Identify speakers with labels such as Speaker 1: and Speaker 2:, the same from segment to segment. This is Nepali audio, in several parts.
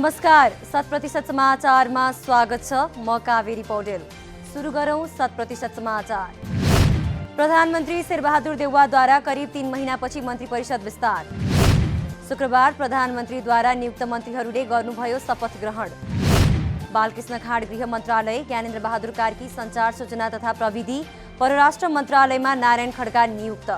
Speaker 1: नमस्कार, 100% समाचारमा स्वागत छ। म कावेरी पौडेल। सुरु गरौं 100% समाचार। प्रधानमन्त्री शेरबहादुर देउवाद्वारा करिब 3 महिनापछि मन्त्री परिषद विस्तार। शुक्रबार प्रधानमन्त्रीद्वारा नियुक्त मन्त्रीहरूले गर्नुभयो शपथ ग्रहण। बालकृष्ण खाँड गृह मन्त्रालय, ज्ञानेन्द्र बहादुर कार्की सञ्चार सूचना तथा प्रविधि, परराष्ट्र मन्त्रालयमा नारायण खड्का नियुक्त।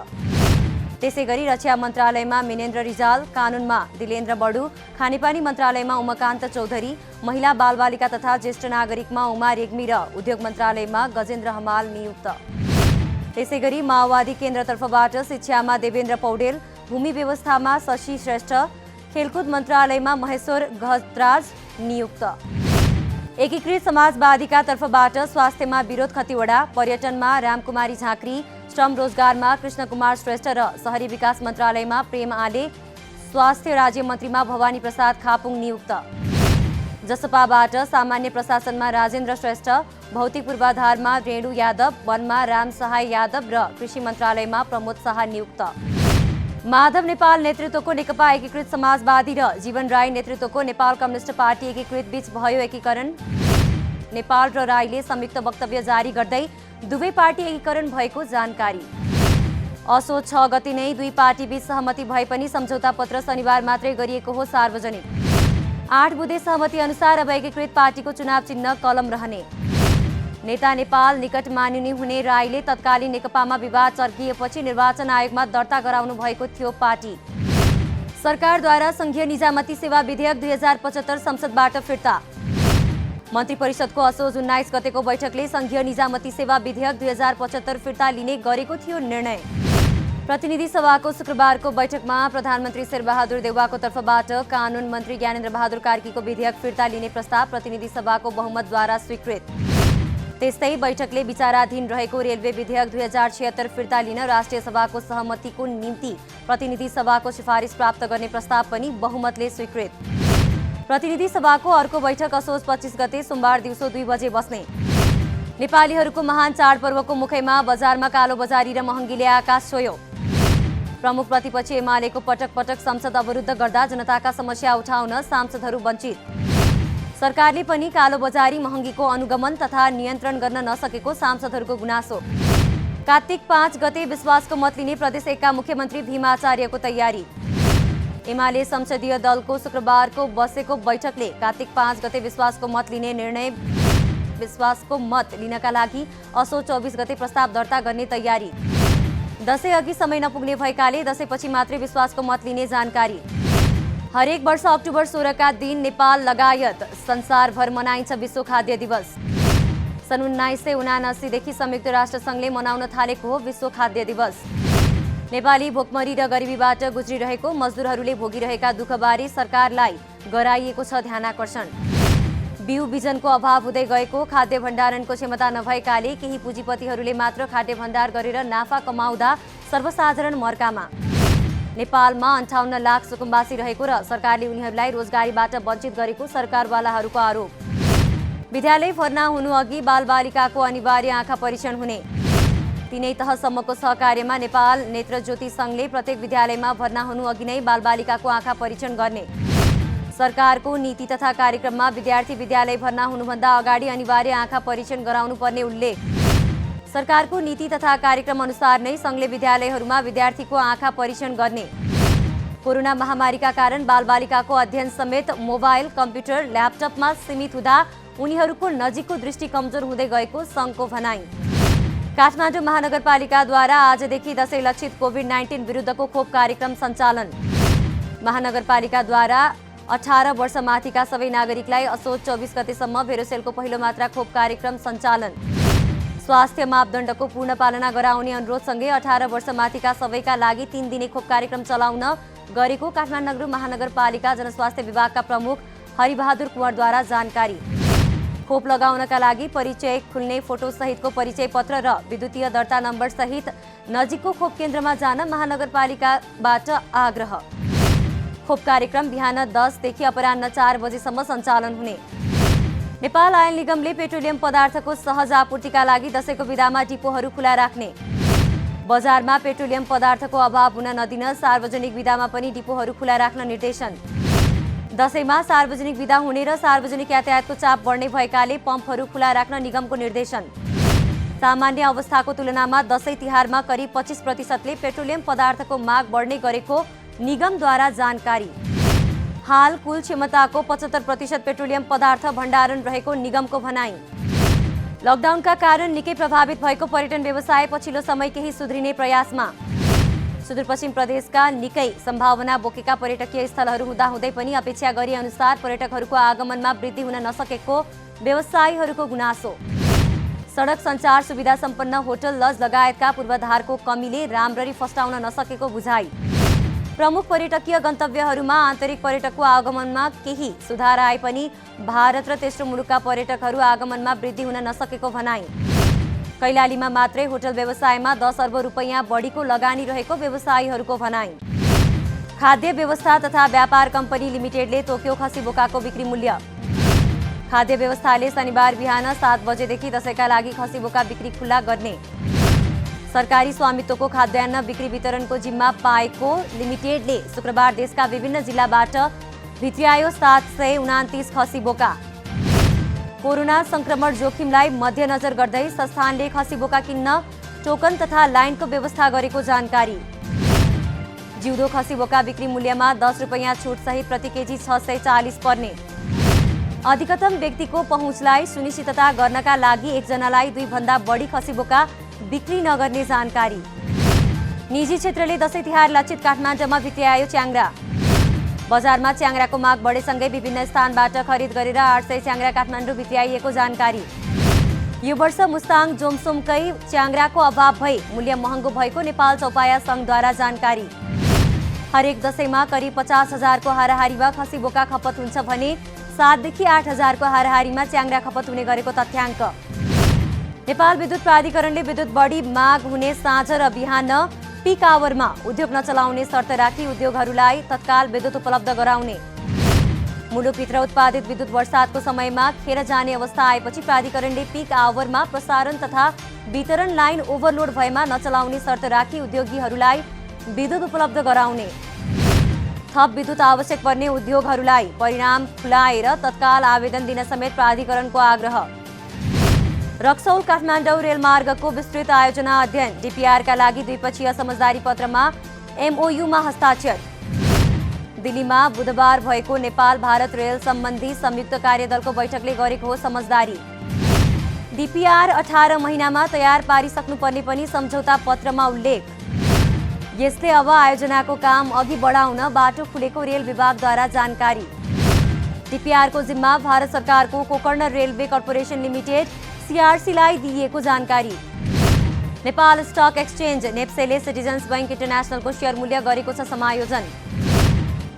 Speaker 1: त्यसैगरी रक्षा मन्त्रालयमा मिनेन्द्र रिजाल, कानुनमा दिलेन्द्र बडु, खानेपानी मन्त्रालयमा उमाकान्त चौधरी, महिला बालबालिका तथा ज्येष्ठ नागरिकमा उमा रेग्मी र उद्योग मन्त्रालयमा गजेन्द्र हमाल नियुक्त। त्यसैगरी माओवादी केन्द्रतर्फबाट शिक्षामा देवेन्द्र पौडेल, भूमि व्यवस्थामा शशि श्रेष्ठ, खेलकुद मन्त्रालयमा महेश्वर गजराज नियुक्त। एकीकृत समाजवादीका तर्फबाट स्वास्थ्यमा विरोध खतिवडा, पर्यटनमा रामकुमारी झाँक्री, श्रम रोजगारमा कृष्ण कुमार श्रेष्ठ र शहरी विकास मन्त्रालयमा प्रेम आले, स्वास्थ्य राज्य मन्त्रीमा भवानी प्रसाद खापुङ नियुक्त। जसपाबाट सामान्य प्रशासनमा राजेन्द्र श्रेष्ठ, भौतिक पूर्वाधारमा रेणु यादव, वनमा राम सहाय यादव र कृषि मन्त्रालयमा प्रमोद शाह नियुक्त। माधव नेपाल नेतृत्वको नेकपा एकीकृत समाजवादी र जीवन राई नेतृत्वको नेपाल कम्युनिस्ट पार्टी एकीकृत बीच भयो एकीकरण। नेपाल र राईले संयुक्त वक्तव्य जारी गर्दै दुवै पार्टी एकीकरण भएको जानकारी। असोज 6 गते नै दुई पार्टी बीच सहमति भए पनि सम्झौता पत्र शनिबार मात्रै गरिएको हो सार्वजनिक। 8 बुँदे सहमति अनुसार अब एकीकृत पार्टीको चुनाव चिन्ह कलम रहने। नेता नेपाल निकट मानिने हुने राईले तत्कालीन नेकपामा विवाद चर्किएपछि निर्वाचन आयोगमा दर्ता गराउनु भएको थियो पार्टी। सरकारद्वारा संघीय निजामती सेवा विधेयक 2075 संसदबाट फिर्ता। मन्त्री परिषदको असोज 19 गतेको बैठकले संघीय निजामती सेवा विधेयक 2075 फिर्ता लिने गरेको थियो निर्णय। प्रतिनिधि सभाको शुक्रबारको बैठकमा प्रधानमन्त्री शेरबहादुर देउवाको तर्फबाट कानुन मन्त्री ज्ञानेन्द्र बहादुर कार्कीको विधेयक फिर्ता लिने प्रस्ताव प्रतिनिधि सभाको बहुमतद्वारा स्वीकृत। त्यस्तै बैठकले विचाराधीन रहेको रेलवे विधेयक 2076 फिर्ता लिन राष्ट्रिय सभाको सहमतिको निम्ति प्रतिनिधि सभाको सिफारिस प्राप्त गर्ने प्रस्ताव पनि बहुमतले स्वीकृत। प्रतिनिधि सभाको अर्को बैठक असोज 25 गते सोमबार दिउँसो 2 बजे बस्ने। नेपालीहरूको महान चाडपर्वको मुखैमा बजारमा कालोबजारी र महँगीले आकाश छोयो। प्रमुख प्रतिपक्षी एमालेको पटक पटक संसद अवरुद्ध गर्दा जनताका समस्या उठाउन सांसदहरू वञ्चित। सरकारले पनि कालोबजारी महँगीको अनुगमन तथा नियन्त्रण गर्न नसकेको सांसदहरूको गुनासो। कार्तिक 5 गते विश्वासको मत लिने प्रदेश 1 का मुख्यमन्त्री भीम आचार्यको तयारी। एमाले संसदीय दलको शुक्रबारको बसेको बैठकले कार्तिक 5 गते विश्वासको मत लिने निर्णय। विश्वासको मत लिनका लागि असोज 24 गते प्रस्ताव दर्ता गर्ने तयारी। दशैं अघि समय नपुग्ने भएकाले दशैंपछि मात्रै विश्वासको मत लिने जानकारी। हरेक वर्ष अक्टोबर 16 का दिन नेपाल लगायत संसारभर मनाइन्छ विश्व खाद्य दिवस। सन् 1979 देखि संयुक्त राष्ट्र संघले मनाउन थालेको हो विश्व खाद्य दिवस। नेपाली भोकमरी र गरिबीबाट गुज्रिरहेको मजदुरहरूले भोगिरहेका दुःखबारे सरकारलाई गराइएको छ ध्यानाकर्षण। बिउ बिजनको अभाव हुँदै गएको, खाद्य भण्डारणको क्षमता नभएकाले केही पुँजीपतिहरूले मात्र खाद्य भण्डार गरेर नाफा कमाउँदा सर्वसाधारण मर्कामा। नेपालमा 58 लाख सुकुम्बासी रहेको र सरकारले उनीहरूलाई रोजगारीबाट वञ्चित गरेको सरकारवालाहरूको आरोप। विद्यालय भर्ना हुनु अघि बालबालिकाको अनिवार्य आँखा परीक्षण हुने। 3 तहसम्मको सहकार्यमा नेपाल नेत्र ज्योति संघले प्रत्येक विद्यालयमा भर्ना हुनु अघि नै बालबालिकाको आँखा परीक्षण गर्ने। सरकारको नीति तथा कार्यक्रममा विद्यार्थी विद्यालय भर्ना हुनुभन्दा अगाडि अनिवार्य आँखा परीक्षण गराउनु पर्ने उल्लेख। सरकारको नीति तथा कार्यक्रम अनुसार नै संघले विद्यालयहरूमा विद्यार्थीको आँखा परीक्षण गर्ने। कोरोना महामारीका कारण बालबालिकाको अध्ययन समेत मोबाइल, कम्प्युटर, ल्यापटपमा सीमित हुँदा उनीहरूको नजिकको दृष्टि कमजोर हुँदै गएको संघको भनाई। काठमाडौँ महानगरपालिकाद्वारा आजदेखि दशैं लक्षित कोभिड-19 विरुद्धको खोप कार्यक्रम सञ्चालन। महानगरपालिकाद्वारा 18 वर्ष माथिका सबै नागरिकलाई असोज 24 गतेसम्म भेरोसेलको पहिलो मात्रा खोप कार्यक्रम सञ्चालन। स्वास्थ्य मापदण्डको पूर्ण पालना गराउने अनुरोधसँगै 18 वर्ष माथिका सबैका लागि 3 दिने खोप कार्यक्रम चलाउन गरेको काठमाडौँ महानगरपालिका जनस्वास्थ्य विभागका प्रमुख हरिबहादुर कुँवरद्वारा जानकारी। खोप लगाउनका लागि परिचय खुल्ने फोटो सहितको परिचय पत्र र विद्युतीय दर्ता नम्बर सहित नजिकको खोप केन्द्रमा जान महानगरपालिकाबाट आग्रह। खोप कार्यक्रम बिहान 10 देखि अपराह्न 4 बजेसम्म सञ्चालन हुने। नेपाल आयल निगमले पेट्रोलियम पदार्थको सहज आपूर्तिका लागि दशैंको बिदामा डिपोहरू खुला राख्ने। बजारमा पेट्रोलियम पदार्थको अभाव हुन नदिन सार्वजनिक बिदामा पनि डिपोहरू खुला राख्न निर्देशन। दशैंमा सार्वजनिक बिदा हुने र सार्वजनिक यातायातको चाप बढ्ने भएकाले पम्पहरू खुला राख्न निगमको निर्देशन। सामान्य अवस्थाको तुलनामा दशैं तिहारमा करिब 25%ले पेट्रोलियम पदार्थको माग बढ्ने गरेको निगमद्वारा जानकारी। हाल कुल क्षमताको 75% पेट्रोलियम पदार्थ भण्डारण रहेको निगमको भनाई। लकडाउनका कारण निकै प्रभावित भएको पर्यटन व्यवसाय पछिल्लो समय केही सुध्रिने प्रयासमा। सुदूरपश्चिम प्रदेशका निकै सम्भावना बोकेका पर्यटकीय स्थलहरू हुँदाहुँदै पनि अपेक्षा गरे अनुसार पर्यटकहरूको आगमनमा वृद्धि हुन नसकेको व्यवसायीहरूको गुनासो। सडक सञ्चार सुविधा सम्पन्न होटल लज लगायतका पूर्वाधारको कमीले राम्ररी फस्टाउन नसकेको बुझाइ। प्रमुख पर्यटकीय गन्तव्यहरूमा आन्तरिक पर्यटकको आगमनमा केही सुधार आए पनि भारत र तेस्रो मुलुकका पर्यटकहरू आगमनमा वृद्धि हुन नसकेको भनाई। कैलालीमा मात्रै होटल व्यवसायमा 10 अर्ब रुपैयाँ बढीको लगानी रहेको व्यवसायीहरूको भनाई। खाद्य व्यवस्था तथा व्यापार कम्पनी लिमिटेडले तोक्यो खसी बोकाको बिक्री मूल्य। खाद्य व्यवस्थाले शनिबार बिहान 7 बजेदेखि दशैंका लागि खसी बोका बिक्री खुल्ला गर्ने। सरकारी स्वामित्वको खाद्यान्न बिक्री वितरणको जिम्मा पाएको लिमिटेडले शुक्रबार देशका विभिन्न जिल्लाबाट भित्र्यायो 729 खसी बोका। कोरोना संक्रमण जोखिमलाई मध्यनजर गर्दै संस्थानले खसी बोका किन्न टोकन तथा लाइनको व्यवस्था गरेको जानकारी। जिउँदो खसी बोका बिक्री मूल्यमा 10 रुपैयाँ छुट सहित प्रति केजी 640 पर्ने। अधिकतम व्यक्तिको पहुँचलाई सुनिश्चितता गर्नका लागि एकजनालाई 2 भन्दा बढी खसी बोका बिक्री नगर्ने जानकारी। निजी क्षेत्रले दशैं तिहार लक्षित काठमाडौँमा भित्र्यायो च्याङ्ग्रा। बजारमा च्याङ्ग्राको माग बढेसँगै विभिन्न स्थानबाट खरिद गरेर 800 च्याङ्ग्रा काठमाडौँ भित्र्याइएको जानकारी। यो वर्ष मुस्ताङ जोमसोमकै च्याङ्ग्राको अभाव भई मूल्य महँगो भएको नेपाल चौपाया सङ्घद्वारा जानकारी। हरेक दशैंमा करिब 50,000 को हाराहारीमा खसी बोका खपत हुन्छ भने 7 देखि 8,000 को हाराहारीमा च्याङ्ग्रा खपत हुने गरेको तथ्याङ्क। नेपाल विद्युत प्राधिकरणले विद्युत बढी माग हुने साँझ र बिहान पीक आवरमा उद्योग नचलाउने शर्त राखी उद्योगहरूलाई तत्काल विद्युत उपलब्ध गराउने। मुलुकभित्र उत्पादित विद्युत वर्षातको समयमा खेर जाने अवस्था आएपछि प्राधिकरणले पीक आवरमा प्रसारण तथा वितरण लाइन ओभरलोड भएमा नचलाउने शर्त राखी उद्योगीहरूलाई विद्युत उपलब्ध गराउने। थप विद्युत आवश्यक पर्ने उद्योगहरूलाई परिणाम खुलाएर तत्काल आवेदन दिन समेत प्राधिकरणको आग्रह। रक्सौल काठमाडौँ रेलमार्गको विस्तृत आयोजना अध्ययन डीपीआरका लागि द्विपक्षीय समझदारी पत्रमा एमओयूमा हस्ताक्षर। दिल्लीमा बुधबार भएको नेपाल भारत रेल सम्बन्धी संयुक्त कार्यदलको बैठकले गरेको हो समझदारी। डीपीआर 18 महिनामा तयार पारिसक्नुपर्ने पनि सम्झौता पत्रमा उल्लेख। यसले अब आयोजनाको काम अघि बढाउन बाटो खुलेको रेल विभागद्वारा जानकारी। डीपीआरको जिम्मा भारत सरकारको कोकर्ण रेलवे कर्पोरेसन लिमिटेड सीआरसीलाई दिइएको जानकारी। नेपाल स्टक एक्सचेन्ज नेप्सेले सिटिजन्स बैंक इन्टरनेसनलको शेयर मूल्य गरेको छ समायोजन।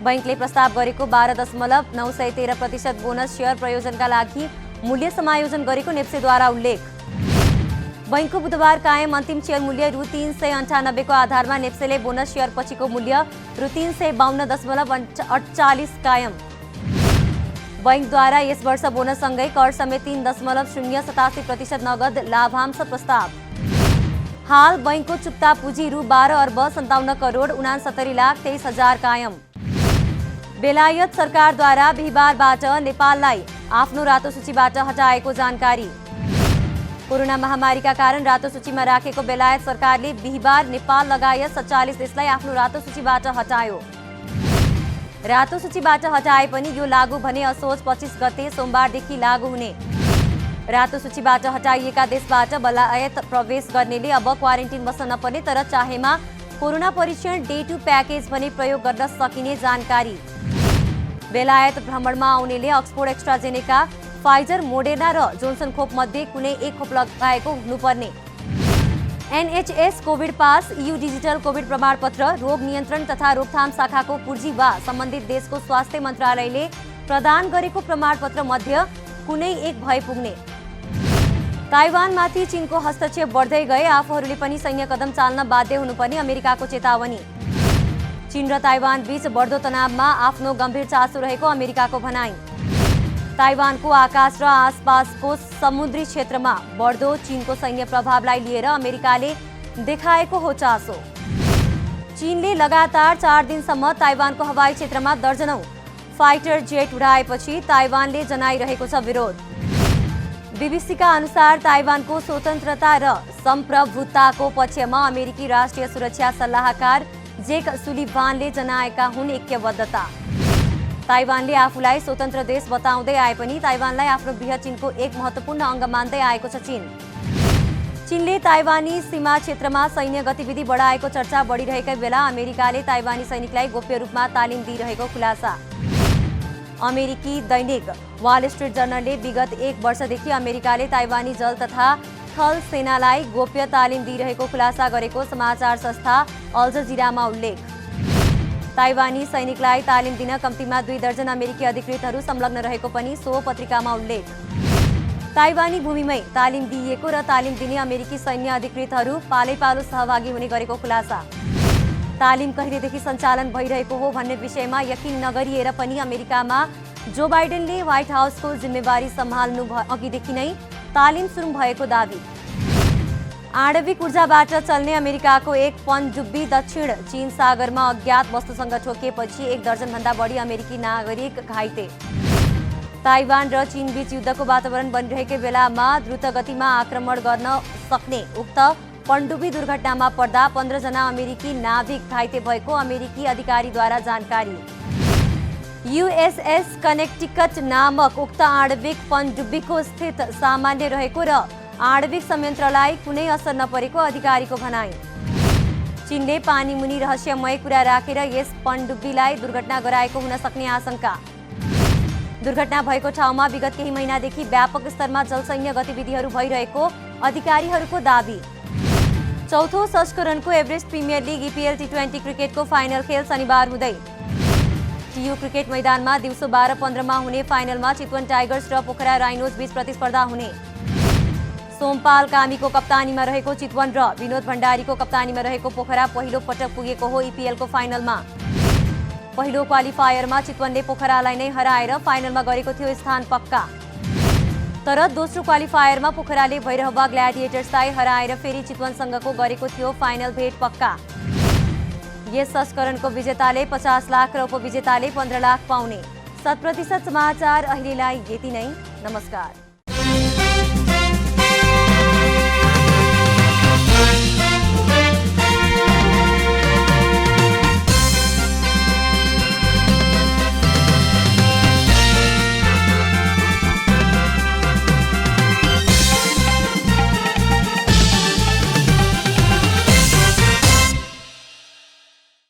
Speaker 1: बैंकले प्रस्ताव गरेको 12.913% बोनस शेयर प्रयोजनका लागि मूल्य समायोजन गरेको नेप्सेद्वारा उल्लेख। बैंकको बुधबार कायम अन्तिम शेयर मूल्य रु 398 को आधारमा नेप्सेले बोनस शेयर पछिको मूल्य रु 352.48 कायम। बैंकद्वारा यस वर्ष बोनससँगै कर समेत 3.087% नगद लाभांश प्रस्ताव। हाल बैंकको चुक्ता पुँजी रु 12 अर्ब 57 करोड 69 लाख 23 हजार कायम। बेलायत सरकारद्वारा बिहिबारबाट नेपाललाई आफ्नो रातो सूचीबाट हटाएको जानकारी। कोरोना महामारीका कारण रातो सूचीमा राखेको बेलायत सरकारले बिहिबार नेपाल लगायत 47 देशलाई आफ्नो रातो सूचीबाट हटायो। रातो सूचीबाट हटाए पनि यो लागू भने असोज 25 गते सोमबारदेखि लागू हुने। रातो सूचीबाट हटाइएका देशबाट बेलायत प्रवेश गर्नेले अब क्वारेन्टिन बस्न नपर्ने तर चाहेमा कोरोना परीक्षण डे 2 प्याकेज भने प्रयोग गर्न सकिने जानकारी। बेलायत भ्रमणमा आउनेले अक्सफोर्ड एक्स्ट्राजेनेका फाइजर मोडेर्ना र जोन्सन खोप मध्ये कुनै एक खोप लगाएको हुनुपर्ने। NHS covid pass EU digital covid प्रमाणपत्र रोग नियन्त्रण तथा रोकथाम शाखाको पुर्जी वा सम्बन्धित देशको स्वास्थ्य मन्त्रालयले प्रदान गरेको प्रमाणपत्र मध्ये कुनै एक भए पुग्ने। ताइवानमाथि चीनको हस्तक्षेप बढ्दै गए आफूहरूले पनि सैन्य कदम चाल्न बाध्य हुनुपर्ने अमेरिकाको चेतावनी। चीन र ताइवान बीच बढ्दो तनावमा आफ्नो गम्भीर चासो रहेको अमेरिकाको भनाई। ताइवानको आकाश र आसपासको समुद्री क्षेत्रमा बढ्दो चीनको सैन्य प्रभावलाई लिएर अमेरिकाले देखाएको हो चासो। चीनले लगातार 4 दिनसम्म ताइवानको हवाई क्षेत्रमा दर्जनौं फाइटर जेट उडाएपछि ताइवानले जनाइरहेको छ विरोध। बीबीसीका अनुसार ताइवानको स्वतन्त्रता र सम्प्रभुताको पक्षमा अमेरिकी राष्ट्रिय सुरक्षा सल्लाहकार जेक सुलिभानले जनाएका हुन् ऐक्यबद्धता। ताइवानले आफूलाई स्वतन्त्र देश बताउँदै आए पनि ताइवानलाई आफ्नो बृहत् चीनको एक महत्त्वपूर्ण अङ्ग मान्दै आएको छ चीन। चीनले ताइवानी सीमा क्षेत्रमा सैन्य गतिविधि बढाएको चर्चा बढिरहेकै बेला अमेरिकाले ताइवानी सैनिकलाई गोप्य रूपमा तालिम दिइरहेको खुलासा। अमेरिकी दैनिक वाल स्ट्रिट जर्नलले विगत 1 वर्षदेखि अमेरिकाले ताइवानी जल तथा थल सेनालाई गोप्य तालिम दिइरहेको खुलासा गरेको समाचार संस्था अल जजिरामा उल्लेख। ताइवानी सैनिकलाई तालिम दिन कम्तीमा 2 दर्जन अमेरिकी अधिकृतहरू संलग्न रहेको पनि सो पत्रिकामा उल्लेख। ताइवानी भूमिमै तालिम दिइएको र तालिम दिने अमेरिकी सैन्य अधिकृतहरू पालैपालो सहभागी हुने गरेको खुलासा। तालिम कहिलेदेखि सञ्चालन भइरहेको हो भन्ने विषयमा यकिन नगरिएर पनि अमेरिकामा जो बाइडेनले व्हाइट हाउसको जिम्मेवारी सम्हाल्नु अघिदेखि नै तालिम सुरु भएको दावी। आणविक ऊर्जाबाट चल्ने अमेरिकाको एक पनडुब्बी दक्षिण चीन सागरमा अज्ञात वस्तुसँग ठोकिएपछि 1 दर्जनभन्दा बढी अमेरिकी नागरिक घाइते। ताइवान र चीन बीच युद्धको वातावरण बनिरहेकै बेलामा द्रुत गतिमा आक्रमण गर्न सक्ने उक्त पनडुब्बी दुर्घटनामा पर्दा 15 जना अमेरिकी नाविक घाइते भएको अमेरिकी अधिकारीद्वारा जानकारी। युएसएस कनेक्टिकट नामक उक्त आणविक पनडुब्बीको स्थित सामान्य रहेको र आणविक संयन्त्रलाई कुनै असर नपरेको अधिकारीको भनाइ। चीनले पानीमुनि रहस्यमय कुरा राखेर यस पनडुब्बीलाई दुर्घटना गराएको हुन सक्ने आशंका। दुर्घटना भएको ठाउँमा विगत केही महिनादेखि व्यापक स्तरमा जलसैन्य गतिविधिहरू भइरहेको अधिकारीहरूको दावी। चौथो संस्करणको एभरेस्ट प्रिमियर लिग ईपीएल टी20 क्रिकेटको फाइनल खेल शनिबार हुँदै। टीयू क्रिकेट मैदानमा दिउँसो 12:15 मा हुने फाइनलमा चितवन टाइगर्स र पोखरा राइनोज बीच प्रतिस्पर्धा हुने। सोमपाल कामीको कप्तानीमा रहेको चितवन र विनोद भण्डारीको कप्तानीमा रहेको पोखरा पहिलो पटक पुगेको हो ईपीएलको फाइनलमा। पहिलो क्वालिफायरमा चितवनले पोखरालाई नै हराएर फाइनलमा गरेको थियो स्थान पक्का। तर दोस्रो क्वालिफायरमा पोखराले भैरहवा ग्ल्याडिएटर्सलाई हराएर फेरि चितवनसँगको गरेको थियो फाइनल भेट पक्का। यस संस्करणको विजेताले 50 लाख र उपविजेताले 15 लाख पाउने। 100% समाचार अहिलेलाई यति नै। नमस्कार।